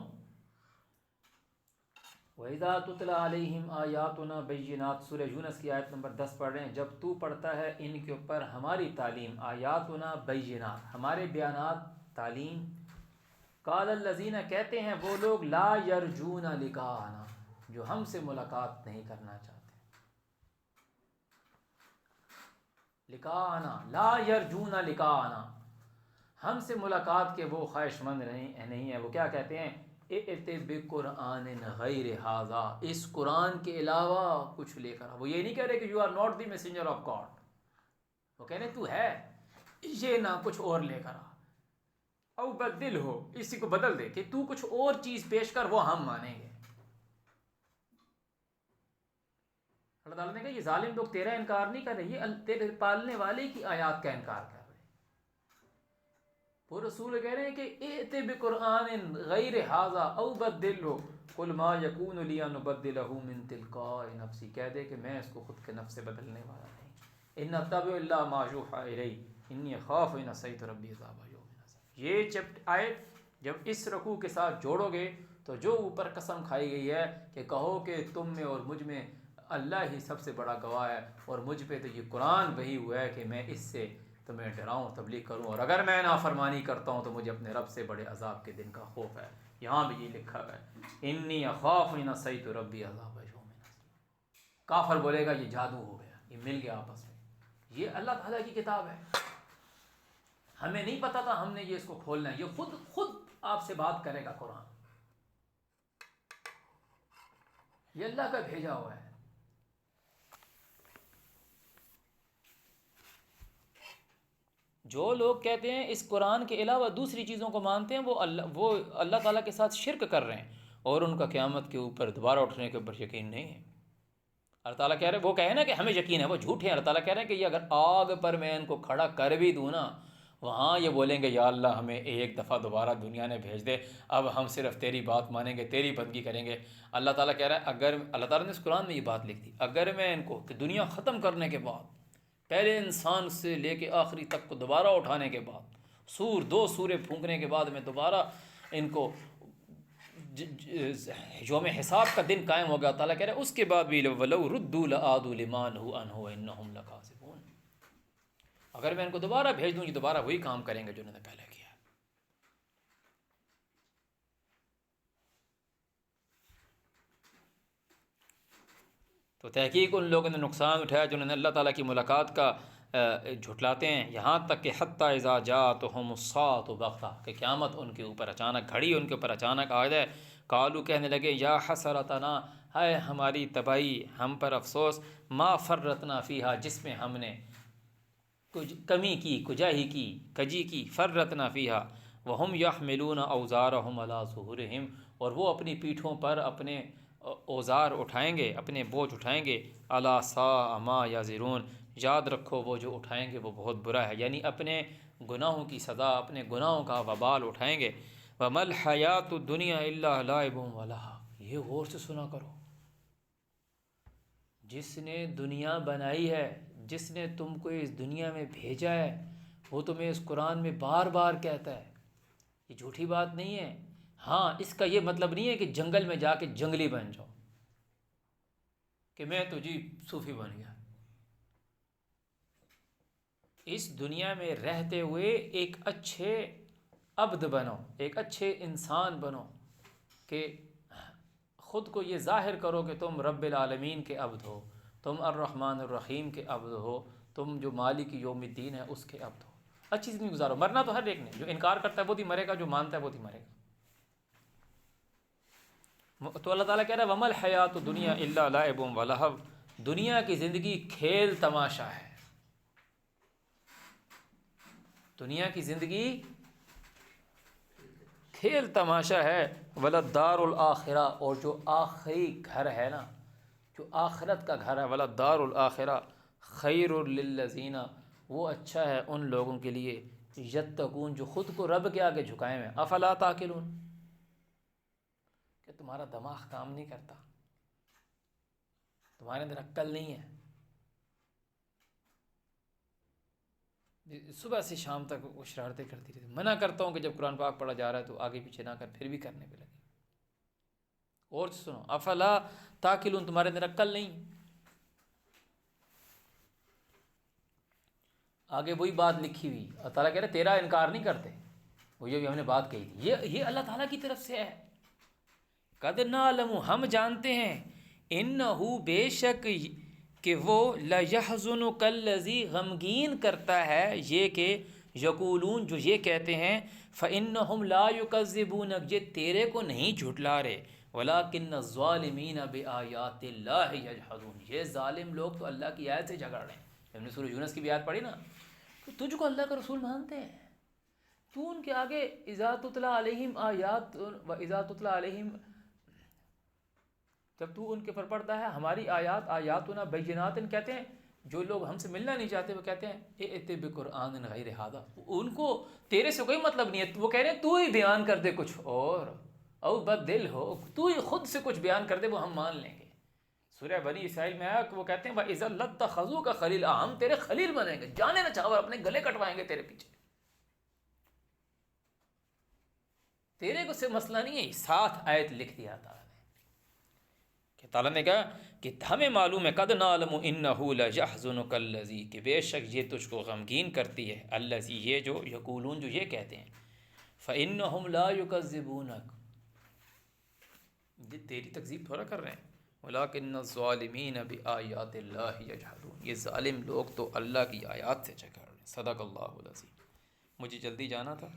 وَإِذَا تُتْلَىٰ عَلَيْهِمْ آيَاتُنَا بَيِّنَاتٍ، سورہ یونس کی آیت نمبر 10 پڑھ رہے ہیں، جب تو پڑھتا ہے ان کے اوپر ہماری تعلیم، آیاتنا بینات، ہمارے بیانات تعلیم، قال الذین، کہتے ہیں وہ لوگ، لا یرجون لقاءنا، جو ہم سے ملاقات نہیں کرنا چاہتے، لقاءنا، لا یرجون لقاءنا، ہم سے ملاقات کے وہ خواہش مند نہیں ہیں، وہ کیا کہتے ہیں؟ ائت بقرآن غیر ھذا، اس قرآن کے علاوہ کچھ لے کر، وہ یہ نہیں کہہ رہے کہ you are not the messenger of God, وہ کہہ رہے تو ہے، یہ نہ کچھ اور لے کر آ، او بدل ہو، اسی کو بدل دے کہ تو کچھ اور چیز پیش کر، وہ ہم مانیں گے۔ اللہ تعالیٰ نے کہا یہ ظالم لوگ تیرا انکار نہیں کر رہے، یہ تیرے پالنے والے کی آیات کا انکار کر رہے۔ وہ رسول کہہ رہے ہیں کہ ائت بقرآن غیر ھذا او بدلہ قل ما یکون لی ان ابدلہ من تلقاء نفسی، کہہ دے کہ میں اس کو خود کے نفس سے بدلنے والا نہیں، ان اتبع الا ما یوحی الی انی اخاف ان عصیت ربی عذاب یوم عظیم۔ یہ آیت جب اس رکوع کے ساتھ جوڑو گے تو جو اوپر قسم کھائی گئی ہے کہ کہو کہ تم میں اور مجھ میں اللہ ہی سب سے بڑا گواہ ہے، اور مجھ پہ تو یہ قرآن وحی ہوا ہے کہ میں اس سے تمہیں ڈراؤں، تبلیغ کروں، اور اگر میں نافرمانی کرتا ہوں تو مجھے اپنے رب سے بڑے عذاب کے دن کا خوف ہے۔ یہاں بھی یہ لکھا ہوا ہے انی اخاف ان عصیت ربی عذاب یوم عظیم۔ کافر بولے گا یہ جادو ہو گیا، یہ مل گیا آپس میں۔ یہ اللہ تعالیٰ کی کتاب ہے، ہمیں نہیں پتا تھا، ہم نے یہ اس کو کھولنا ہے، یہ خود آپ سے بات کرے گا قرآن، یہ اللہ کا بھیجا ہوا ہے۔ جو لوگ کہتے ہیں اس قرآن کے علاوہ دوسری چیزوں کو مانتے ہیں، وہ اللہ تعالیٰ کے ساتھ شرک کر رہے ہیں، اور ان کا قیامت کے اوپر دوبارہ اٹھنے کے اوپر یقین نہیں ہے۔ اللہ تعالیٰ کہہ رہے ہیں، وہ کہے نا کہ ہمیں یقین ہے، وہ جھوٹے ہیں۔ اللہ تعالیٰ کہہ رہے ہیں کہ یہ اگر آگ پر میں ان کو کھڑا کر بھی دوں نا، وہاں یہ بولیں گے یا اللہ ہمیں ایک دفعہ دوبارہ دنیا نے بھیج دے، اب ہم صرف تیری بات مانیں گے، تیری بندگی کریں گے۔ اللہ تعالیٰ کہہ رہا ہے اگر اللہ تعالیٰ نے اس قرآن میں یہ بات لکھ دی، اگر میں ان کو کہ دنیا ختم کرنے کے بعد، پہلے انسان سے لے کے آخری تک کو دوبارہ اٹھانے کے بعد، دو سورے پھونکنے کے بعد میں دوبارہ ان کو یوم حساب کا دن قائم ہوگا، تعالیٰ کہہ رہے ہیں اس کے بعد بھی وَلَوْ رُدُّوا لَعَادُوا لِمَا نُهُوا عَنْهُ وَإِنَّهُمْ لَكَاذِبُونَ، اگر میں ان کو دوبارہ بھیج دوں یہ دوبارہ وہی کام کریں گے جو انہوں نے پہلے کیا۔ تو تحقیق ان لوگوں نے نقصان اٹھایا جنہوں نے اللہ تعالیٰ کی ملاقات کا جھٹلاتے ہیں، یہاں تک کہ حتیٰ اذا جاءتہم الساعۃ بغتہ، کہ قیامت ان کے اوپر اچانک گھڑی ان کے اوپر اچانک آ جائے، قالوا کہنے لگے یا حسرتنا، ہے ہماری تباہی، ہم پر افسوس، ما فرطنا فیہا، جس میں ہم نے کمی کی، کوتاہی کی، کجی کی، فرطنا فیہا، وہم یحملون اوزارہم علی ظہورہم، اور وہ اپنی پیٹھوں پر اپنے اوزار اٹھائیں گے، اپنے بوجھ اٹھائیں گے، الا ساء ما یزرون، یاد رکھو وہ جو اٹھائیں گے وہ بہت برا ہے، یعنی اپنے گناہوں کی سزا، اپنے گناہوں کا وبال اٹھائیں گے۔ وما الحیات الدنیا الا لعب ولہو، یہ غور سے سنا کرو، جس نے دنیا بنائی ہے، جس نے تم کو اس دنیا میں بھیجا ہے، وہ تمہیں اس قرآن میں بار بار کہتا ہے، یہ جھوٹی بات نہیں ہے۔ ہاں اس کا یہ مطلب نہیں ہے کہ جنگل میں جا کے جنگلی بن جاؤ، کہ میں تو جی صوفی بن گیا۔ اس دنیا میں رہتے ہوئے ایک اچھے عبد بنو، ایک اچھے انسان بنو، کہ خود کو یہ ظاہر کرو کہ تم رب العالمین کے عبد ہو، تم الرحمن الرحیم کے عبد ہو، تم جو مالک یوم الدین ہے اس کے عبد ہو، اچھی زندگی گزارو۔ مرنا تو ہر ایک نے، جو انکار کرتا ہے وہ ہی مرے گا، جو مانتا ہے وہ ہی مرے گا۔ تو اللہ تعالیٰ کہہ رہا ہے وَمَا الْحَيَاةُ الدُّنْيَا إِلَّا لَعِبٌ وَلَهْوٌ، دنیا کی زندگی کھیل تماشا ہے، دنیا کی زندگی کھیل تماشا ہے۔ وَلَلدَّارُ الْآخِرَةُ، اور جو آخری گھر ہے نا، جو آخرت کا گھر ہے، وَلَلدَّارُ الْآخِرَةُ خَيْرٌ لِلَّذِينَ، وہ اچھا ہے ان لوگوں کے لیے یتقون، جو خود کو رب کے آگے جھکائے ہوئے ہیں۔ افلا تعقلون، کہ تمہارا دماغ کام نہیں کرتا، تمہارے اندر عقل نہیں ہے، صبح سے شام تک وہ شرارتیں کرتی رہتی۔ منع کرتا ہوں کہ جب قرآن پاک پڑھا جا رہا ہے تو آگے پیچھے نہ کر، پھر بھی کرنے پہ لگے۔ اور سنو، افلا تعقلون، تمہارے اندر عقل نہیں۔ آگے وہی بات لکھی ہوئی، اللہ تعالیٰ کہہ رہے تیرا انکار نہیں کرتے، وہ یہ بھی ہم نے بات کہی تھی، یہ اللہ تعالیٰ کی طرف سے ہے۔ قد نعلم، ہم جانتے ہیں، انہو بے شک کہ وہ لَيَحْزُنُكَ الَّذِي، غمگین کرتا ہے یہ کہ یقولون، جو یہ کہتے ہیں، فَإِنَّهُمْ لَا يُكَذِّبُونَكَ، یہ تیرے کو نہیں جھٹلا رہے، وَلَكِنَّ الظَّالِمِينَ بِآيَاتِ اللَّهِ يَجْحَدُونَ، یہ ظالم لوگ تو اللہ کی آیت سے جھگڑ رہے ہیں۔ ہم نے سورہ یونس کی بھی آیت پڑھی نا، تو تجھ کو اللہ کا رسول مانتے ہیں، تو ان کے آگے اذا تتلی علیہم آیات و اذا تتلی علیہم، جب تو ان کے پر پڑھتا ہے ہماری آیات، آیاتنا بینات، کہتے ہیں جو لوگ ہم سے ملنا نہیں چاہتے وہ کہتے ہیں ائت بقرآن غیر ھذا، ان کو تیرے سے کوئی مطلب نہیں ہے، وہ کہہ رہے ہیں تو ہی بیان کر دے کچھ اور، او بدل ہو، تو ہی خود سے کچھ بیان کر دے وہ ہم مان لیں گے۔ سورہ بنی اسرائیل میں آیا کہ وہ کہتے ہیں وَإِذَا لَاتَّخَذُوكَ خَلِيلًا، ہم تیرے خلیل بنیں گے، جانے نہ چاہو اپنے گلے کٹوائیں گے تیرے پیچھے، تیرے کو سے مسئلہ نہیں ہے۔ ساتھ آیت لکھ دیا تعالیٰ نے کہ تعالیٰ نے کہا کہ ہمیں معلوم ہے قَدْ نَعْلَمُ إِنَّهُ لَيَحْزُنُكَ الَّذِي، کہ بے شک یہ تجھ کو غمگین کرتی ہے، الذی یہ جو یقولون جو یہ کہتے ہیں، فَإِنَّهُمْ لَا يُكَذِّبُونَكَ، یہ تیری تکذیب تھوڑا کر رہے ہیں، وَلَٰكِنَّ الظَّالِمِينَ بِآيَاتِ اللَّهِ يَجْحَدُونَ، یہ ظالم لوگ تو اللہ کی آیات سے جھگڑ رہے ہیں۔ صدق اللہ العظیم۔ مجھے جلدی جانا تھا۔